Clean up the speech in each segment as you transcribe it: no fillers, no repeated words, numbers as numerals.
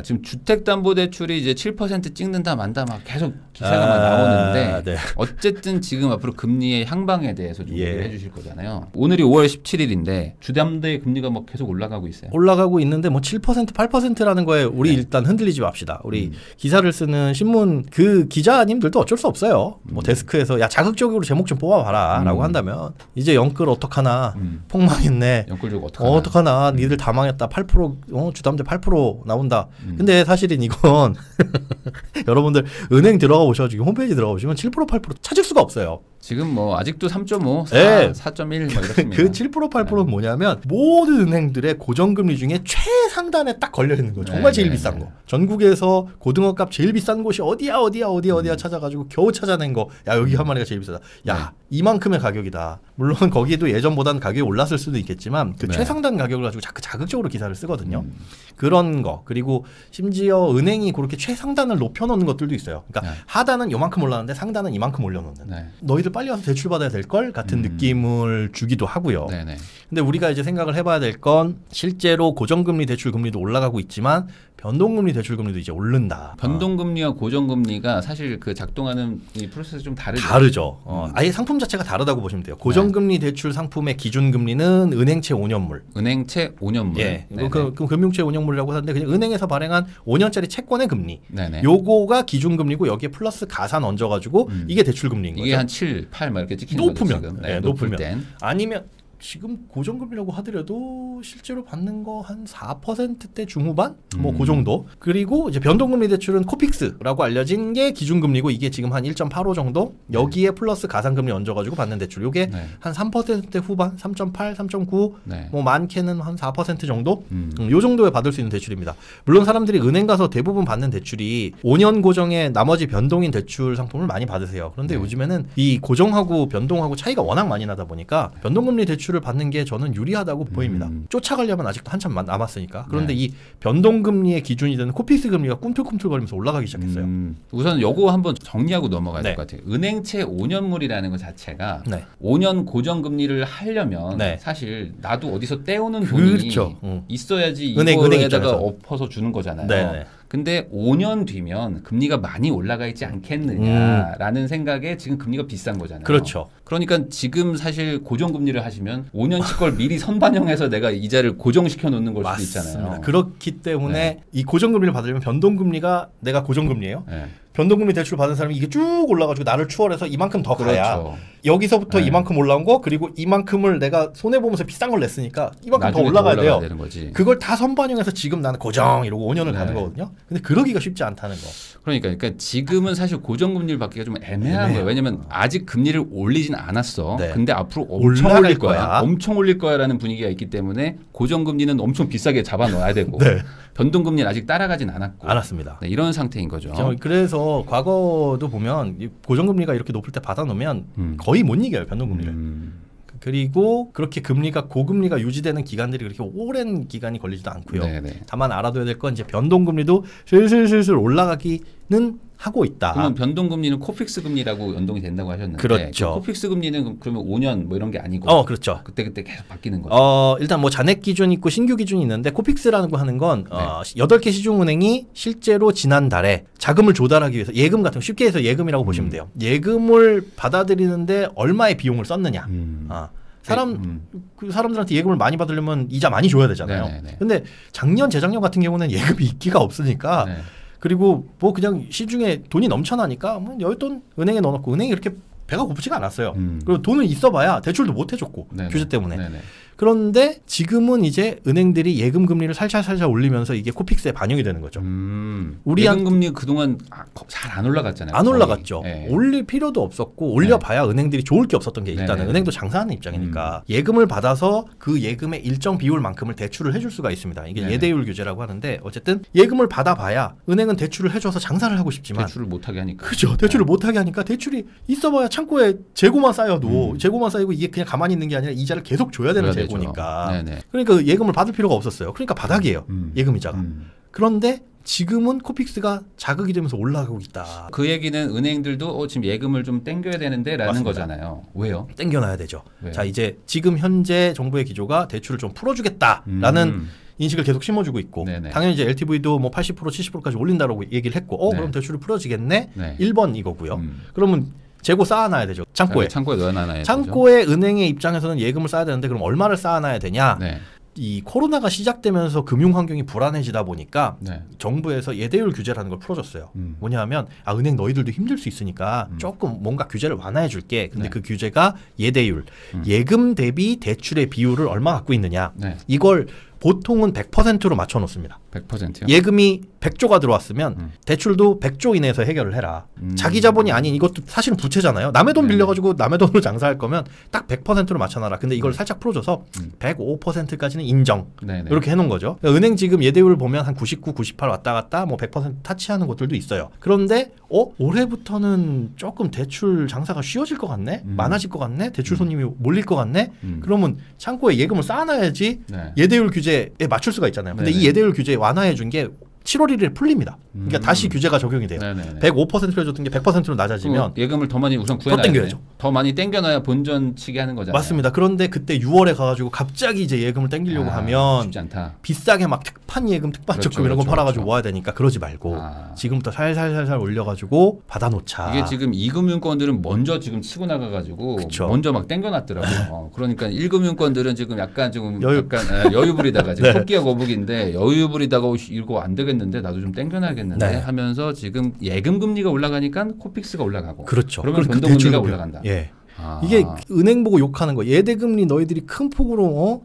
지금 주택담보대출이 이제 7% 찍는다 만다 막 계속 기사가 막 나오는데 네. 어쨌든 지금 앞으로 금리의 향방에 대해서 좀 얘기를 해주실 거잖아요. 오늘이 5월 17일인데 주담대 금리가 뭐 계속 올라가고 있어요. 올라가고 있는데 뭐 7%, 8%라는 거에 우리 네. 일단 흔들리지 맙시다. 우리 기사를 쓰는 신문 그 기자님들도 어쩔 수 없어요. 뭐 데스크에서 야 자극적으로 제목 좀 뽑아봐라 라고 한다면 이제 영끌 어떡하나 폭망했네. 영끌 주고 어떡하나. 어떡하나 니들 다 망했다. 8% 주담대 8% 나온다. 근데 사실은 이건 여러분들 은행 들어가 보셔가지고 홈페이지 들어가 보시면 7% 8% 찾을 수가 없어요. 지금 뭐 아직도 3.5, 4, 네. 4.1 뭐 이렇습니다. 그 7% 8%는 뭐냐면 모든 은행들의 고정금리 중에 최상단에 딱 걸려 있는 거. 정말 제일 비싼 거. 전국에서 고등어값 제일 비싼 곳이 어디야 찾아가지고 겨우 찾아낸 거. 야 여기 한 마리가 제일 비싸다. 야 이만큼의 가격이다. 물론 거기에도 예전보다는 가격이 올랐을 수도 있겠지만 그 최상단 가격을 가지고 자꾸 자극적으로 기사를 쓰거든요. 그런 거. 그리고 심지어 은행이 그렇게 최상단을 높여놓는 것들도 있어요. 그러니까 하단은 요만큼 올랐는데 상단은 이만큼 올려놓는. 너희들 빨리 와서 대출 받아야 될 걸 같은 느낌을 주기도 하고요. 네네. 근데 우리가 이제 생각을 해봐야 될 건 실제로 고정금리 대출금리도 올라가고 있지만 변동금리 대출금리도 이제 오른다. 변동금리와 고정금리가 사실 그 작동하는 이 프로세스 좀 다르죠. 다르죠. 아예 상품 자체가 다르다고 보시면 돼요. 고정금리 대출 상품의 기준금리는 은행채 5년물. 은행채 5년물. 예. 그 금융채 5년물이라고 하는데 그냥 은행에서 발행한 5년짜리 채권의 금리. 네네. 요거가 기준금리고 여기에 플러스 가산 얹어가지고 이게 대출금리인 거죠. 이게 한 7, 8 막 이렇게 찍히는 높으면, 거죠. 지금. 네, 높을 높으면. 땐. 아니면 지금 고정금리라고 하더라도 실제로 받는 거 한 4%대 중후반? 뭐 그 정도. 그리고 이제 변동금리 대출은 코픽스라고 알려진 게 기준금리고 이게 지금 한 1.85 정도? 여기에 플러스 가산금리 얹어가지고 받는 대출. 요게 한 3%대 후반, 3.8, 3.9, 뭐 많게는 한 4% 정도? 요 정도에 받을 수 있는 대출입니다. 물론 사람들이 은행 가서 대부분 받는 대출이 5년 고정에 나머지 변동인 대출 상품을 많이 받으세요. 그런데 요즘에는 이 고정하고 변동하고 차이가 워낙 많이 나다 보니까 변동금리 대출 을 받는 게 저는 유리하다고 보입니다. 쫓아가려면 아직도 한참 남았으니까. 그런데 이 변동금리의 기준이 되는 코픽스 금리가 꿈틀꿈틀거리면서 올라가기 시작했어요. 우선 요거 한번 정리하고 넘어가야 될 것 같아요. 은행채 5년물이라는 것 자체가 5년 고정금리를 하려면 사실 나도 어디서 떼오는 돈이 있어야지 이거에다가 엎어서 주는 거잖아요. 네네. 근데 5년 뒤면 금리가 많이 올라가 있지 않겠느냐라는 생각에 지금 금리가 비싼 거잖아요. 그렇죠. 그러니까 지금 사실 고정금리를 하시면 5년치 걸 미리 선반영해서 내가 이자를 고정시켜 놓는 걸 수도 있잖아요. 그렇기 때문에 이 고정금리를 받으려면 변동금리가 내가 고정금리예요. 변동금리 대출 받은 사람이 이게 쭉 올라가지고 나를 추월해서 이만큼 더 가야 여기서부터 이만큼 올라온 거 그리고 이만큼을 내가 손해보면서 비싼 걸 냈으니까 이만큼 더 올라가야 돼요. 되는 거지. 그걸 다 선반영해서 지금 나는 고정 이러고 5년을 가는 거거든요. 근데 그러기가 쉽지 않다는 거. 그러니까 지금은 사실 고정금리를 받기가 좀 애매한 거예요. 왜냐면 아직 금리를 올리진 않았어. 근데 앞으로 엄청 올릴 거야. 엄청 올릴 거야라는 분위기가 있기 때문에 고정금리는 엄청 비싸게 잡아놓아야 되고 변동금리는 아직 따라가진 않았습니다. 이런 상태인 거죠. 그래서 과거도 보면 고정금리가 이렇게 높을 때 받아놓으면 거의 못 이겨요, 변동금리를. 그리고 그렇게 금리가 고금리가 유지되는 기간들이 그렇게 오랜 기간이 걸리지도 않고요. 다만 알아둬야 될 건 이제 변동금리도 슬슬 올라가기는 하고 있다. 그러면 변동금리는 코픽스 금리라고 연동이 된다고 하셨는데 그렇죠. 코픽스 금리는 그러면 5년 뭐 이런 게 아니고 그렇죠. 그때 계속 바뀌는 거죠. 일단 뭐 잔액 기준 있고 신규 기준이 있는데 코픽스라는 거 하는 건 8개 시중은행이 실제로 지난달에 자금을 조달하기 위해서 예금 같은 거 쉽게 해서 예금이라고 보시면 돼요. 예금을 받아들이는데 얼마의 비용을 썼느냐. 사람들한테 예금을 많이 받으려면 이자 많이 줘야 되잖아요. 근데 작년 재작년 같은 경우는 예금이 있기가 없으니까 그리고 뭐 그냥 시중에 돈이 넘쳐나니까 뭐 여윳돈 은행에 넣어놓고 은행이 이렇게 배가 고프지가 않았어요. 그리고 돈을 있어야 대출도 못 해줬고 규제 때문에. 그런데 지금은 이제 은행들이 예금 금리를 살살 올리면서 이게 코픽스에 반영이 되는 거죠. 예금 금리 그동안 잘 안 올라갔잖아요. 안 올라갔죠. 올릴 필요도 없었고 올려봐야 은행들이 좋을 게 없었던 게 일단은 은행도 장사하는 입장이니까 예금을 받아서 그 예금의 일정 비율만큼을 대출을 해줄 수가 있습니다. 이게 예대율 규제라고 하는데 어쨌든 예금을 받아봐야 은행은 대출을 해줘서 장사를 하고 싶지만 대출을 못하게 하니까. 그렇죠. 대출을 못하게 하니까 대출이 있어봐야 창고에 재고만 쌓여도 재고만 쌓이고 이게 그냥 가만히 있는 게 아니라 이자를 계속 줘야 되는 재고니까. 그러니까 예금을 받을 필요가 없었어요. 그러니까 바닥이에요. 예금 이자가. 그런데 지금은 코픽스가 자극이 되면서 올라가고 있다. 그 얘기는 은행들도 지금 예금을 좀 땡겨야 되는데 라는 거잖아요. 왜요? 땡겨놔야 되죠. 왜요? 자 이제 지금 현재 정부의 기조가 대출을 좀 풀어주겠다라는 인식을 계속 심어주고 있고 네네. 당연히 이제 LTV도 뭐 80% 70%까지 올린다고 얘기를 했고 네. 그럼 대출이 풀어지겠네. 네. 1번 이거고요. 그러면 재고 쌓아놔야 되죠. 창고에. 창고에 넣어놔야 창고에 은행의 입장에서는 예금을 쌓아야 되는데 그럼 얼마를 쌓아놔야 되냐. 네. 이 코로나가 시작되면서 금융 환경이 불안해지다 보니까 네. 정부에서 예대율 규제라는 걸 풀어줬어요. 뭐냐 하면 은행 너희들도 힘들 수 있으니까 조금 뭔가 규제를 완화해 줄게. 근데 네. 그 규제가 예대율, 예금 대비 대출의 비율을 얼마 갖고 있느냐. 네. 이걸 보통은 100%로 맞춰 놓습니다. 100%요? 예금이 100조가 들어왔으면 대출도 100조 이내에서 해결을 해라. 자기 자본이 아닌 이것도 사실은 부채잖아요. 남의 돈 빌려가지고 남의 돈으로 장사할 거면 딱 100%로 맞춰놔라. 근데 이걸 살짝 풀어줘서 105%까지는 인정. 네네. 이렇게 해놓은 거죠. 그러니까 은행 지금 예대율 보면 한 99, 98 왔다 갔다 뭐 100% 타치하는 곳들도 있어요. 그런데 올해부터는 조금 대출 장사가 쉬워질 것 같네? 많아질 것 같네? 대출 손님이 몰릴 것 같네? 그러면 창고에 예금을 쌓아놔야지 네. 예대율 규제에 맞출 수가 있잖아요. 근데 네네. 이 예대율 규제 완화해 준 게 7월 1일에 풀립니다. 그러니까 다시 규제가 적용이 돼요. 네네네. 105%로 줬던 게 100%로 낮아지면 예금을 더 많이 우선 구해놔야 땡겨야죠. 더 많이 땡겨놔야 본전 치게 하는 거잖아요. 맞습니다. 그런데 그때 6월에 가가지고 갑자기 이제 예금을 땡기려고 하면 쉽지 않다. 비싸게 막 특판 예금, 특판적금 이런 거 팔아가지고 모아야 되니까 그러지 말고 지금부터 살살살살 올려가지고 받아놓자. 이게 지금 2금융권들은 먼저 지금 치고 나가가지고 그쵸. 먼저 막 땡겨놨더라고요. 그러니까 1금융권들은 지금 약간 여유 부리다가 지금 네. 토끼와 거북인데 여유 부리다가 이거 안 되겠는데 나도 좀 땡겨놔야겠는데 네. 하면서 지금 예금 금리가 올라가니까 코픽스가 올라가고 그렇죠. 그러면 그 변동금리가 대출도 올라간다. 예. 이게 은행 보고 욕하는 거. 예대금리 너희들이 큰 폭으로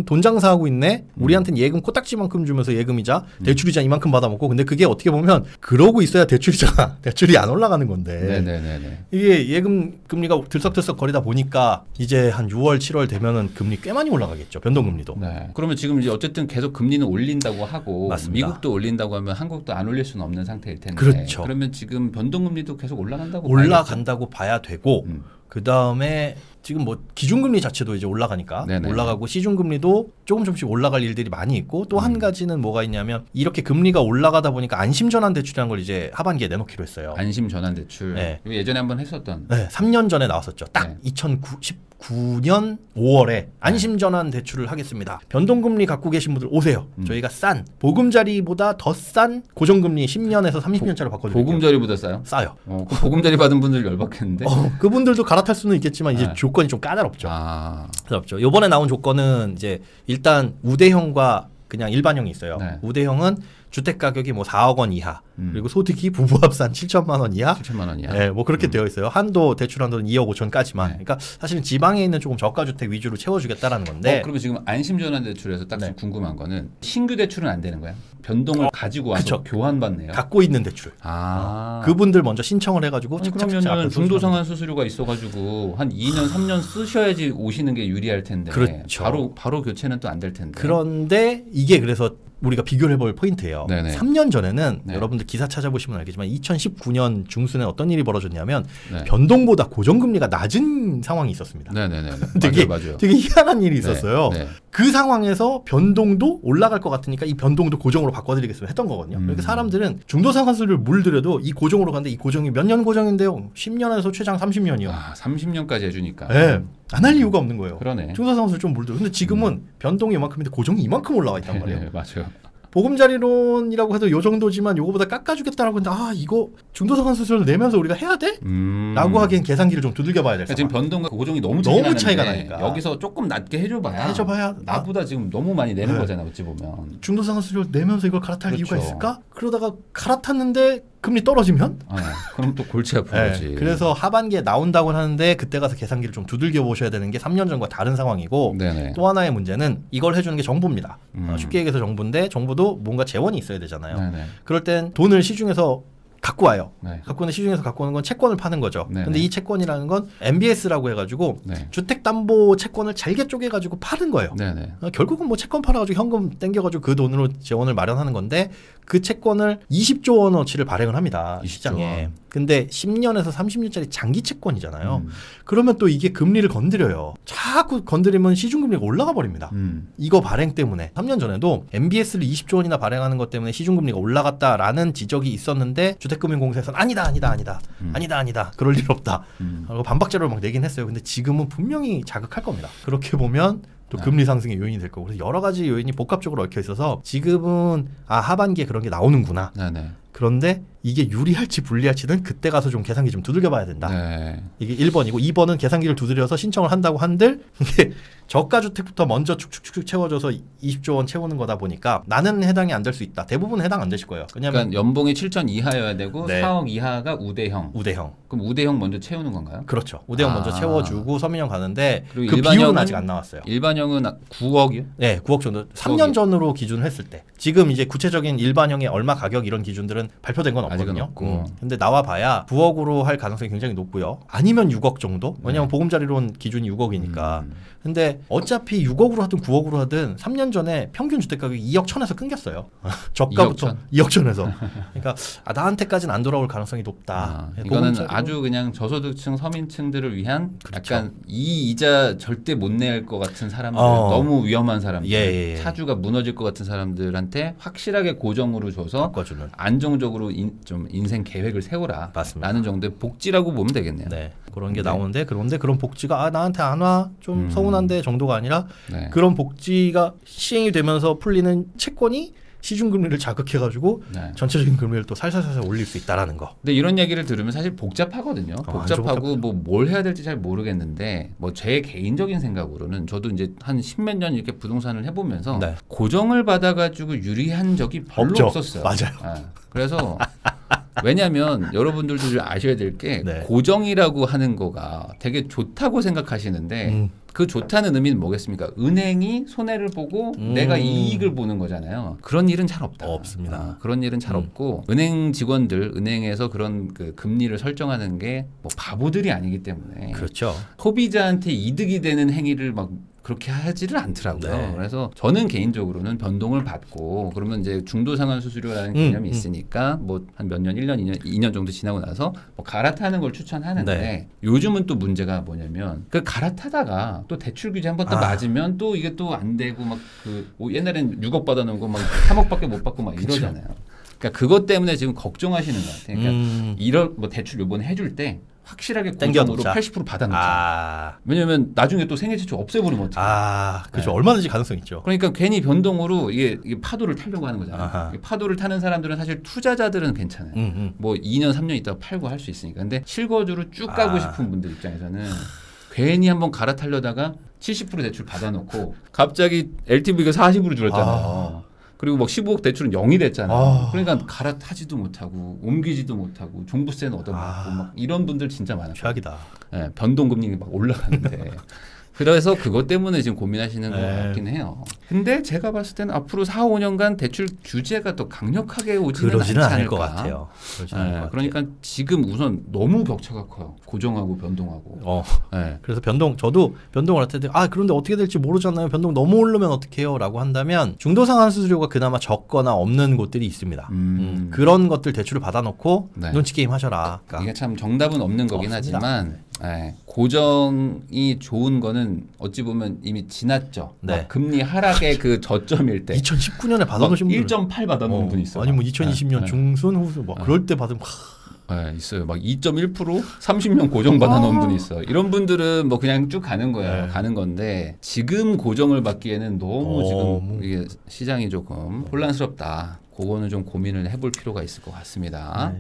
돈 장사하고 있네. 우리한테는 예금 코딱지만큼 주면서 예금이자 대출이자 이만큼 받아먹고. 근데 그게 어떻게 보면 그러고 있어야 대출이자가 대출이 안 올라가는 건데. 네네네네. 이게 예금 금리가 들썩들썩 거리다 보니까 이제 한 6월, 7월 되면은 금리 꽤 많이 올라가겠죠. 변동금리도. 네. 그러면 지금 이제 어쨌든 계속 금리는 올린다고 하고 맞습니다. 미국도 올린다고 하면 한국도 안 올릴 수는 없는 상태일 텐데. 그렇죠. 그러면 지금 변동금리도 계속 올라간다고 올라간다고 봐야 되고 그 다음에 지금 뭐 기준금리 자체도 이제 올라가니까 네네. 올라가고 시중금리도 조금씩 올라갈 일들이 많이 있고 또 한 가지는 뭐가 있냐면 이렇게 금리가 올라가다 보니까 안심전환 대출이라는 걸 이제 하반기에 내놓기로 했어요. 안심 전환 대출. 네. 이거 예전에 한번 했었던. 네, 3년 전에 나왔었죠. 딱 네. 2019년 5월에 안심전환 대출을 하겠습니다. 변동금리 갖고 계신 분들 오세요. 저희가 싼 보금자리보다 더 싼 고정금리 10년에서 30년짜리 바꿔드릴게요. 보금자리보다 싸요? 싸요. 그럼 보금자리 받은 분들 열받겠는데. 그분들도 갈아탈 수는 있겠지만 이제 네. 조건이 좀 까다롭죠. 아. 그렇죠. 이번에 나온 조건은 이제 일단 우대형과 그냥 일반형이 있어요. 네. 우대형은 주택 가격이 뭐 4억 원 이하 그리고 소득이 부부 합산 7천만 원 이하 7천만 원이야. 네, 뭐 그렇게 되어 있어요. 한도 대출 한도는 2억 5천까지만. 네. 그러니까 사실은 지방에 있는 조금 저가 주택 위주로 채워주겠다라는 건데. 그러면 지금 안심전환 대출에서 딱 네. 궁금한 거는 신규 대출은 안 되는 거야? 변동을 가지고 와서 그쵸. 교환받네요. 갖고 있는 대출. 그분들 먼저 신청을 해가지고 그러면은 중도상환 수수료가 있어가지고 한 2년 3년 쓰셔야지 오시는 게 유리할 텐데. 그렇죠. 바로 교체는 또 안 될 텐데. 그런데 이게 그래서 우리가 비교를 해볼 포인트예요. 네네. 3년 전에는 네. 여러분들 기사 찾아보시면 알겠지만 2019년 중순에 어떤 일이 벌어졌냐면 네. 변동보다 고정금리가 낮은 상황이 있었습니다. 네네네. 맞아요. 되게 희한한 일이 있었어요. 네. 그 상황에서 변동도 올라갈 것 같으니까 이 변동도 고정으로 바꿔드리겠습니다 했던 거거든요. 그러니까 사람들은 중도상환수를 물들여도 이 고정으로 가는데 이 고정이 몇 년 고정인데요? 10년에서 최장 30년이요. 30년까지 해주니까. 네. 안 할 이유가 없는 거예요. 그러네. 중도상환수를 좀 물들여. 근데 지금은 변동이 이만큼인데 고정이 이만큼 올라와 있단 말이에요. 네, 맞아요. 보금자리론이라고 해도 요 정도지만 요거보다 깎아주겠다라고 했는데 이거 중도상환 수수료를 내면서 우리가 해야 돼? 라고 하기엔 계산기를 좀 두들겨 봐야 될 그러니까 지금 변동과 고정이 너무 차이가 나니까 여기서 조금 낮게 해줘봐야 나보다 지금 너무 많이 내는 거잖아 어찌 보면. 중도상환 수수료를 내면서 이걸 갈아탈 그렇죠. 이유가 있을까? 그러다가 갈아탔는데 금리 떨어지면? 그럼 또 골치 아픈 거지. 그래서 하반기에 나온다고 하는데 그때 가서 계산기를 좀 두들겨 보셔야 되는 게 3년 전과 다른 상황이고 네네. 또 하나의 문제는 이걸 해주는 게 정부입니다. 쉽게 얘기해서 정부인데 정부도 뭔가 재원이 있어야 되잖아요. 네네. 그럴 땐 돈을 시중에서 갖고 와요. 네. 갖고 오는 시중에서 갖고 오는 건 채권을 파는 거죠. 네네. 근데 이 채권이라는 건 MBS라고 해가지고 네. 주택담보 채권을 잘게 쪼개가지고 파는 거예요. 네네. 결국은 뭐 채권 팔아가지고 현금 땡겨가지고 그 돈으로 재원을 마련하는 건데 그 채권을 20조 원어치를 발행을 합니다. 20조 시장에. 근데 10년에서 30년짜리 장기 채권이잖아요. 그러면 또 이게 금리를 건드려요. 자꾸 건드리면 시중금리가 올라가 버립니다. 이거 발행 때문에 3년 전에도 MBS를 20조 원이나 발행하는 것 때문에 시중금리가 올라갔다라는 지적이 있었는데 주택금융공사에서는 아니다. 그럴 일 없다. 그리고 반박자료를 막 내긴 했어요. 근데 지금은 분명히 자극할 겁니다. 그렇게 보면 또 금리 상승의 요인이 될 거고 그래서 여러 가지 요인이 복합적으로 얽혀 있어서 지금은 하반기에 그런 게 나오는구나. 네네. 그런데 이게 유리할지 불리할지는 그때 가서 좀 계산기 좀 두들겨 봐야 된다. 네. 이게 1번이고 2번은 계산기를 두드려서 신청을 한다고 한들 이게 저가주택부터 먼저 축축축 채워줘서 20조 원 채우는 거다 보니까 나는 해당이 안 될 수 있다. 대부분 해당 안 되실 거예요. 그러니까 연봉이 7천 이하여야 되고 네. 4억 이하가 우대형. 그럼 우대형 먼저 채우는 건가요? 그렇죠. 우대형 먼저 채워주고 서민형 가는데 그 비율은 아직 안 나왔어요. 일반형은 9억이요? 네, 9억 정도. 3년 전으로 기준을 했을 때. 지금 이제 구체적인 일반형의 얼마 가격 이런 기준들은 발표된 건 없거든요. 근데 나와 봐야 9억으로 할 가능성이 굉장히 높고요. 아니면 6억 정도? 왜냐면 보금자리론 기준이 6억이니까. 근데 어차피 6억으로 하든 9억으로 하든 3년 전에 평균 주택가격이 2억 천에서 끊겼어요. 저가부터 2억 천에서. 그러니까 나한테까지는 안 돌아올 가능성이 높다. 이거는 아주 그냥 저소득층 서민층들을 위한 그렇죠. 약간 이 이자 절대 못 낼 것 같은 사람들, 너무 위험한 사람들, 차주가 무너질 것 같은 사람들한테 확실하게 고정으로 줘서 바꿔주는. 안정적으로 좀 인생 계획을 세우라. 맞습니다. 라는 정도의 복지라고 보면 되겠네요. 네. 그런 게 나오는데 그런데 그런 복지가 나한테 안 와. 좀 서운한데 정도가 아니라 그런 복지가 시행이 되면서 풀리는 채권이 시중금리를 자극해가지고 전체적인 금리를 또 살살살살 올릴 수 있다라는 거. 근데 이런 얘기를 들으면 사실 복잡하거든요. 복잡하고 뭐 뭘 해야 될지 잘 모르겠는데 뭐 제 개인적인 생각으로는 저도 이제 한 십몇 년 이렇게 부동산을 해보면서 고정을 받아가지고 유리한 적이 별로 없었어요. 맞아요. 그래서 왜냐하면 여러분들도 좀 아셔야 될 게 고정이라고 하는 거가 되게 좋다고 생각하시는데 그 좋다는 의미는 뭐겠습니까? 은행이 손해를 보고 내가 이익을 보는 거잖아요. 그런 일은 잘 없다. 없습니다. 그런 일은 잘 없고 은행 직원들, 은행에서 그런 그 금리를 설정하는 게 뭐 바보들이 아니기 때문에 그렇죠. 소비자한테 이득이 되는 행위를 막 그렇게 하지를 않더라고요. 그래서 저는 개인적으로는 변동을 받고 그러면 이제 중도상환 수수료라는 개념이 있으니까 뭐 한 몇 년, 1년, 2년 정도 지나고 나서 뭐 갈아타는 걸 추천하는데 요즘은 또 문제가 뭐냐면 그 갈아타다가 또 대출 규제 한번 또 맞으면 또 이게 또 안 되고 막 그 옛날엔 6억 받아놓은 거 막 3억밖에 못 받고 막 이러잖아요. 그러니까 그것 때문에 지금 걱정하시는 것 같아요. 그러니까 이럴 뭐 대출 요번에 해줄 때 확실하게 고정으로 80% 받아놓자. 왜냐면 나중에 또 생애지출 없애버리면 어떡해. 그렇죠. 얼마든지 가능성 있죠. 그러니까 괜히 변동으로 이게 파도를 타려고 하는 거잖아요. 파도를 타는 사람들은 사실 투자자들은 괜찮아요. 뭐 2년, 3년 있다가 팔고 할 수 있으니까. 근데 실거주로 쭉 가고 싶은 분들 입장에서는 괜히 한번 갈아타려다가 70% 대출 받아놓고 갑자기 LTV가 40으로 줄었잖아요. 그리고 막 15억 대출은 0이 됐잖아요. 그러니까 갈아타지도 못하고 옮기지도 못하고 종부세는 얻어먹고 막 이런 분들 진짜 많아요. 최악이다. 변동금리 막 올라가는데. 그래서 그것 때문에 지금 고민하시는 것 같긴 해요. 근데 제가 봤을 때는 앞으로 4, 5년간 대출 규제가 더 강력하게 오지는 않지 않을 것 같아요. 그러니까 지금 우선 너무 격차가 커요. 고정하고 변동하고. 그래서 저도 변동을 할 텐데 그런데 어떻게 될지 모르잖아요. 변동 너무 오르면 어떡해요? 라고 한다면 중도상환 수수료가 그나마 적거나 없는 곳들이 있습니다. 그런 것들 대출을 받아놓고 눈치 게임 하셔라. 그러니까. 이게 참 정답은 없는 거긴 하지만 고정이 좋은 거는 어찌 보면 이미 지났죠. 금리 하락의 그 저점일 때 2019년에 받아놓으신 분들 1.8 받아놓은 분이 있어요. 아니 뭐 2020년 중순 후순 뭐 그럴 때 받으면 있어요. 막 2.1% 30년 고정 받아놓은 분이 있어. 이런 분들은 뭐 그냥 쭉 가는 거예요. 가는 건데 지금 고정을 받기에는 너무 지금 이게 시장이 조금 혼란스럽다. 그거는 좀 고민을 해볼 필요가 있을 것 같습니다.